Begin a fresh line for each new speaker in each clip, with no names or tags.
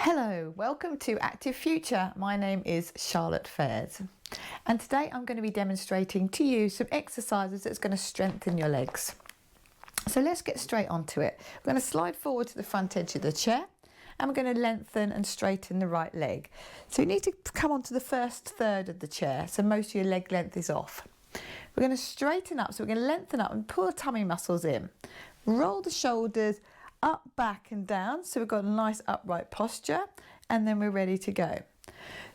Hello, welcome to Active Future. My name is Charlotte Fairs, and today I'm going to be demonstrating to you some exercises that's going to strengthen your legs. So let's get straight onto it. We're going to slide forward to the front edge of the chair and we're going to lengthen and straighten the right leg. So you need to come onto the first third of the chair, so most of your leg length is off. We're going to straighten up, so we're going to lengthen up and pull the tummy muscles in. Roll the shoulders up, back and down, so we've got a nice upright posture, and then we're ready to go.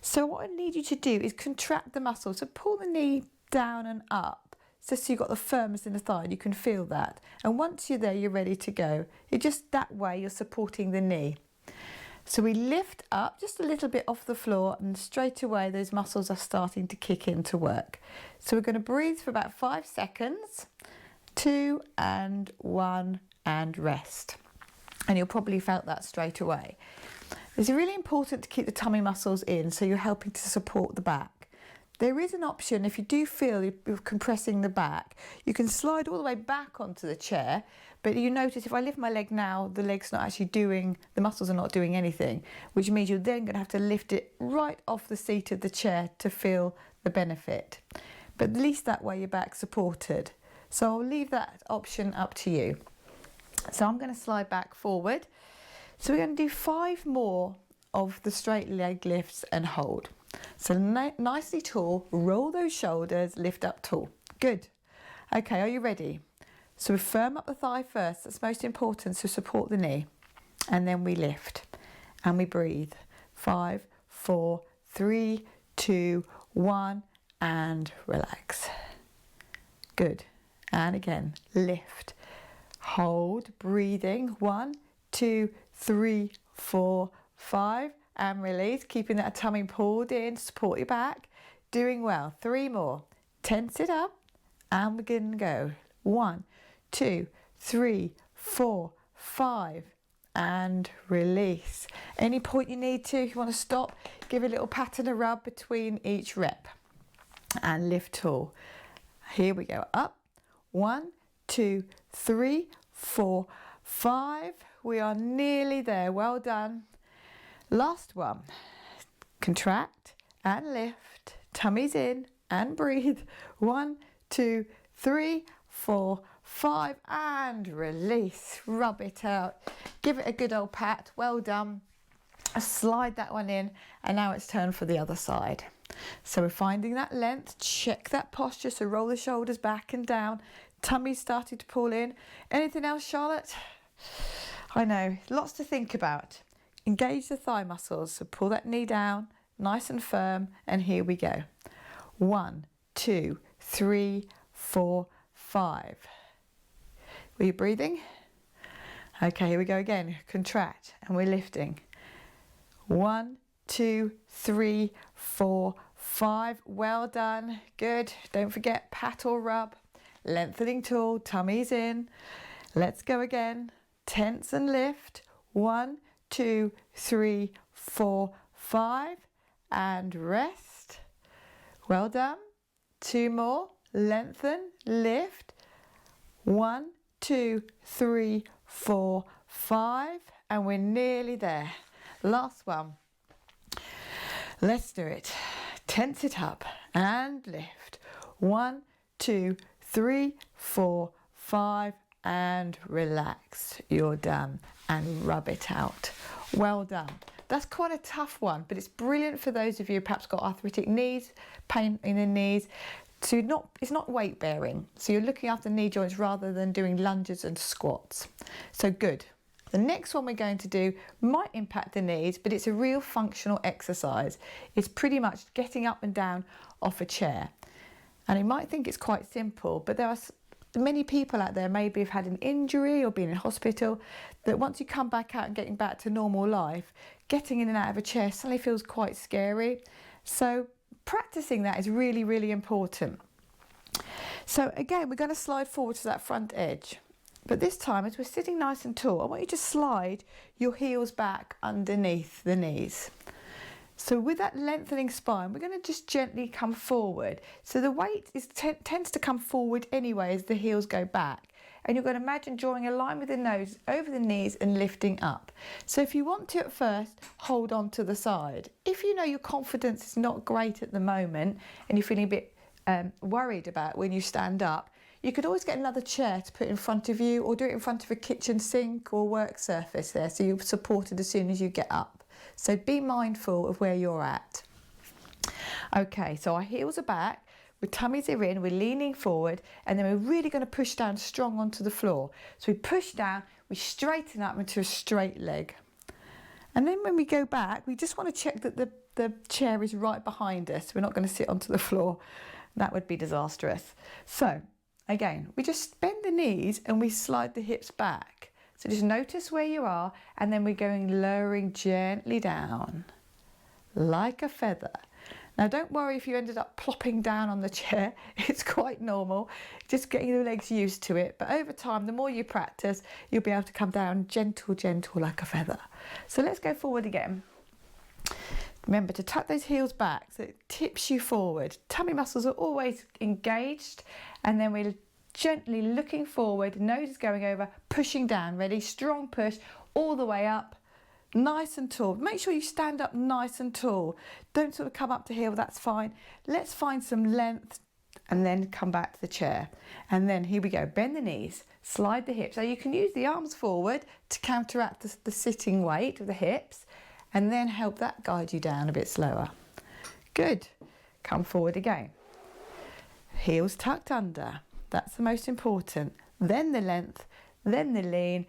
So what I need you to do is contract the muscles, so pull the knee down and up, so you've got the firmness in the thigh, you can feel that, and once you're there you're ready to go. It's just that way you're supporting the knee. So we lift up just a little bit off the floor and straight away those muscles are starting to kick in to work. So we're going to breathe for about 5 seconds, 2 and 1 and rest. And you'll probably felt that straight away. It's really important to keep the tummy muscles in, so you're helping to support the back. There is an option, if you do feel you're compressing the back, you can slide all the way back onto the chair, but you notice if I lift my leg now, the leg's not actually doing, the muscles are not doing anything, which means you're then going to have to lift it right off the seat of the chair to feel the benefit. But at least that way your back's supported. So I'll leave that option up to you. So I'm going to slide back forward. So we're going to do 5 more of the straight leg lifts and hold. So nicely tall, roll those shoulders, lift up tall. Good. Okay, are you ready? So we firm up the thigh first. That's most important, so support the knee. And then we lift and we breathe. 5, 4, 3, 2, 1 and relax. Good. And again, lift. Hold, breathing, 1, 2, 3, 4, 5, and release, keeping that tummy pulled in, support your back, doing well. 3 more, tense it up, and we're going to go. 1, 2, 3, 4, 5, and release. Any point you need to, if you want to stop, give a little pat and a rub between each rep, and lift tall. Here we go, up, 1, 2, 3, 4, 5. We are nearly there. Well done. Last one. Contract and lift. Tummies in and breathe. 1, 2, 3, 4, 5 and release. Rub it out. Give it a good old pat. Well done. Slide that one in, and now it's turn for the other side. So we're finding that length. Check that posture. So roll the shoulders back and down. Tummy starting to pull in. Anything else, Charlotte? I know, lots to think about. Engage the thigh muscles, so pull that knee down, nice and firm, and here we go. 1, 2, 3, 4, 5. Were you breathing? Okay, here we go again. Contract, and we're lifting. 1, 2, 3, 4, 5. Well done. Good. Don't forget, pat or rub. Lengthening tall, tummies in. Let's go again. Tense and lift. 1, 2, 3, 4, 5. And rest. Well done. 2 more. Lengthen, lift. 1, 2, 3, 4, 5. And we're nearly there. Last one. Let's do it. Tense it up and lift. 1, 2, 3, 4, 5 and relax. You're done. And rub it out. Well done. That's quite a tough one, but it's brilliant for those of you who perhaps got arthritic knees, pain in the knees. So it's not weight bearing. So you're looking after knee joints rather than doing lunges and squats. So good. The next one we're going to do might impact the knees, but it's a real functional exercise. It's pretty much getting up and down off a chair. And you might think it's quite simple, but there are many people out there maybe have had an injury or been in hospital, that once you come back out and getting back to normal life, getting in and out of a chair suddenly feels quite scary. So practicing that is really, really important. So again, we're going to slide forward to that front edge. But this time, as we're sitting nice and tall, I want you to slide your heels back underneath the knees. So with that lengthening spine, we're going to just gently come forward. So the weight tends to come forward anyway as the heels go back. and you're going to imagine drawing a line with the nose over the knees and lifting up. So if you want to at first, hold on to the side. If you know your confidence is not great at the moment and you're feeling a bit worried about when you stand up, you could always get another chair to put in front of you, or do it in front of a kitchen sink or work surface there, so you're supported as soon as you get up. So be mindful of where you're at. Okay, so our heels are back, our tummies are in, we're leaning forward, and then we're really going to push down strong onto the floor. So we push down, we straighten up into a straight leg. And then when we go back, we just want to check that the chair is right behind us. We're not going to sit onto the floor. That would be disastrous. So again, we just bend the knees and we slide the hips back. So just notice where you are, and then we're going lowering gently down like a feather. Now don't worry if you ended up plopping down on the chair, it's quite normal, just getting the legs used to it. But over time, the more you practice, you'll be able to come down gentle, gentle like a feather. So let's go forward again. Remember to tuck those heels back so it tips you forward. Tummy muscles are always engaged, and then we're gently looking forward, nose is going over, pushing down. Ready? Strong push all the way up, nice and tall. Make sure you stand up nice and tall. Don't sort of come up to heel, that's fine. Let's find some length and then come back to the chair. And then here we go, bend the knees, slide the hips. So you can use the arms forward to counteract the sitting weight of the hips, and then help that guide you down a bit slower. Good. Come forward again. Heels tucked under. That's the most important. Then the length, then the lean,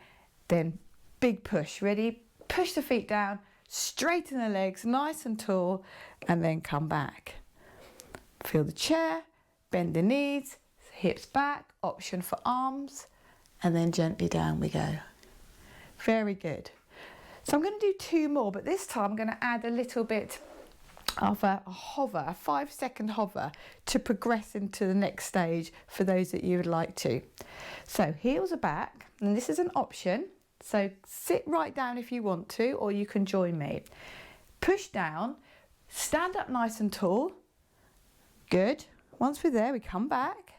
then big push. Ready? Push the feet down, straighten the legs nice and tall, and then come back. Feel the chair, bend the knees, hips back, option for arms, and then gently down we go. Very good. So I'm going to do 2 more, but this time I'm going to add a little bit of a hover, a 5-second hover, to progress into the next stage for those that you would like to. So heels are back, and this is an option. So sit right down if you want to, or you can join me. Push down, stand up nice and tall. Good. Once we're there, we come back.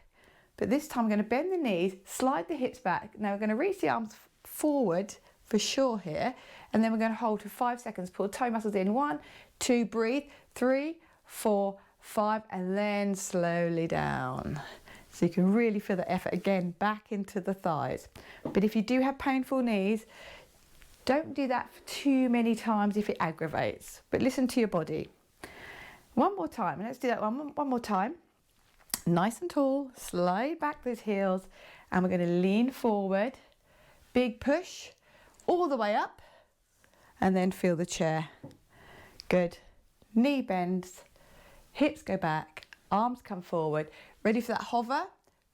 But this time I'm going to bend the knees, slide the hips back. Now we're going to reach the arms forward for sure here, and then we're going to hold for 5 seconds. Pull toe muscles in. 1, 2, breathe. 3, 4, 5, and then slowly down. So you can really feel the effort again back into the thighs. But if you do have painful knees, don't do that for too many times if it aggravates. But listen to your body. One more time. Let's do that one more time. Nice and tall. Slide back those heels, and we're going to lean forward. Big push all the way up, and then feel the chair. Good. Knee bends, hips go back, arms come forward. Ready for that hover?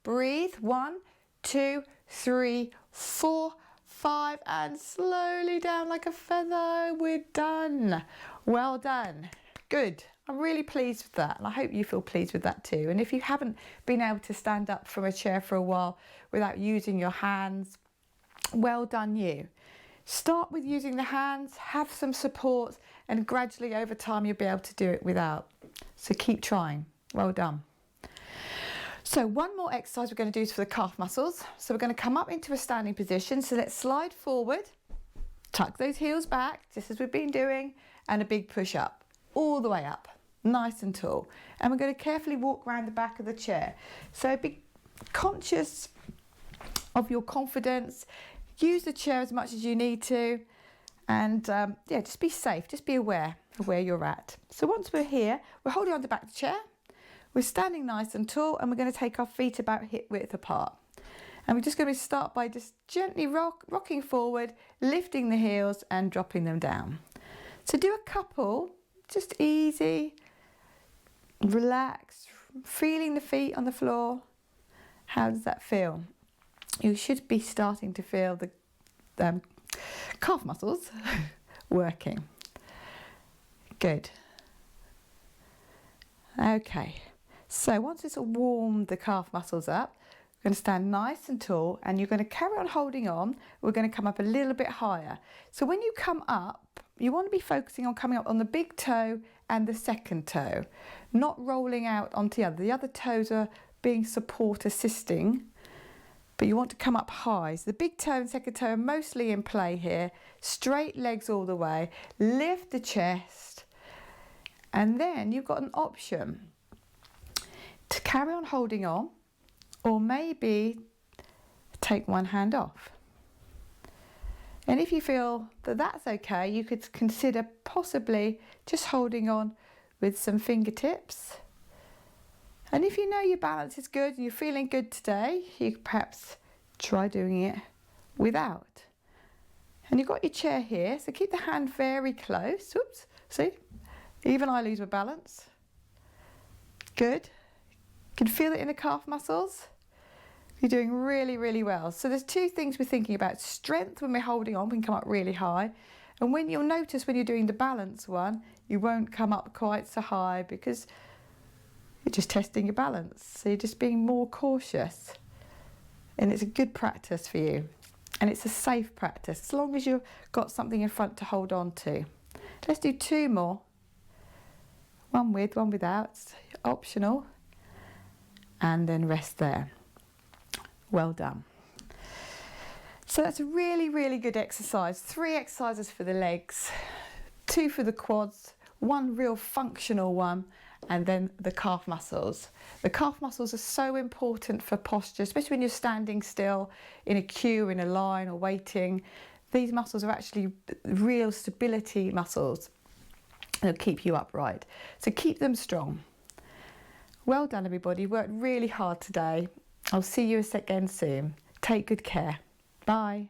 Breathe. 1, 2, 3, 4, 5, and slowly down like a feather. We're done. Well done. Good. I'm really pleased with that, and I hope you feel pleased with that too. And if you haven't been able to stand up from a chair for a while without using your hands, well done you. Start with using the hands, have some support, and gradually over time you'll be able to do it without. So keep trying. Well done. So one more exercise we're going to do is for the calf muscles. So we're going to come up into a standing position. So let's slide forward, tuck those heels back, just as we've been doing, and a big push up, all the way up, nice and tall. And we're going to carefully walk around the back of the chair. So be conscious of your confidence. Use the chair as much as you need to, and yeah, just be safe, just be aware of where you're at. So once we're here, we're holding on to the back of the chair, we're standing nice and tall, and we're going to take our feet about hip width apart. And we're just going to start by just gently rocking forward, lifting the heels and dropping them down. So do a couple, just easy, relax, feeling the feet on the floor. How does that feel? You should be starting to feel the calf muscles working. Good. Okay, so once it's warmed the calf muscles up, we're going to stand nice and tall, and you're going to carry on holding on. We're going to come up a little bit higher. So when you come up, you want to be focusing on coming up on the big toe and the second toe, not rolling out onto the other. The other toes are being support assisting. but you want to come up high. So the big toe and second toe are mostly in play here. Straight legs all the way, lift the chest, and then you've got an option to carry on holding on, or maybe take one hand off. And if you feel that that's okay, you could consider possibly just holding on with some fingertips. And if you know your balance is good and you're feeling good today, you could perhaps try doing it without. And you've got your chair here, so keep the hand very close. Whoops, see? Even I lose my balance. Good. You can feel it in the calf muscles. You're doing really, really well. So there's two things we're thinking about. Strength when we're holding on, we can come up really high. And when you'll notice when you're doing the balance one, you won't come up quite so high because you're just testing your balance. So you're just being more cautious. And it's a good practice for you. And it's a safe practice, as long as you've got something in front to hold on to. Let's do two more. One with, one without, it's optional. And then rest there. Well done. So that's a really, really good exercise. 3 exercises for the legs, 2 for the quads, 1 real functional one, and then the calf muscles. The calf muscles are so important for posture, especially when you're standing still in a queue, in a line, or waiting. These muscles are actually real stability muscles. They'll keep you upright. So keep them strong. Well done, everybody. You worked really hard today. I'll see you again soon. Take good care. Bye.